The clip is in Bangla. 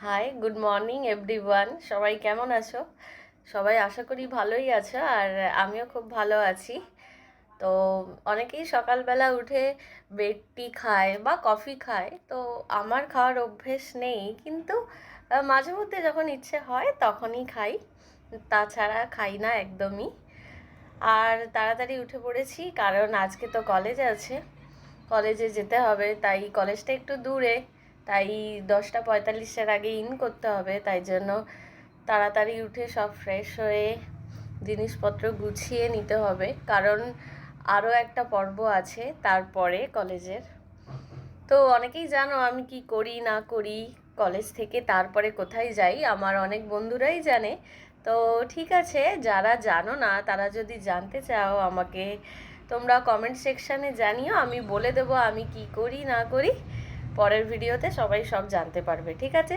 High, good morning everyone. সবাই কেমন আছো? সবাই আশা করি ভালোই আছো, আর আমিও খুব ভালো আছি। তো অনেকেই সকালবেলা উঠে বেড টি খায় বা কফি খায়, তো আমার খাওয়ার অভ্যেস নেই, কিন্তু মাঝে মধ্যে যখন ইচ্ছে হয় তখনই খাই, তাছাড়া খাই না একদমই। আর তাড়াতাড়ি উঠে পড়েছি কারণ আজকে তো কলেজ আছে, কলেজে যেতে হবে, তাই কলেজটা একটু দূরে, তাই 10:45-এর আগে ইন করতে হবে, তাই জন্য তাড়াতাড়ি উঠে সব ফ্রেশ হয়ে জিনিসপত্র গুছিয়ে নিতে হবে, কারণ আরও একটা পর্ব আছে তারপরে কলেজের। তো অনেকেই জানো আমি কি করি না করি কলেজ থেকে তারপরে কোথায় যাই, আমার অনেক বন্ধুরাই জানে। তো ঠিক আছে, যারা জানো না তারা যদি জানতে চাও আমাকে, তোমরা কমেন্ট সেকশানে জানিও, আমি বলে দেবো আমি কি করি না করি। পরের ভিডিওতে সবাই সব জানতে পারবে, ঠিক আছে?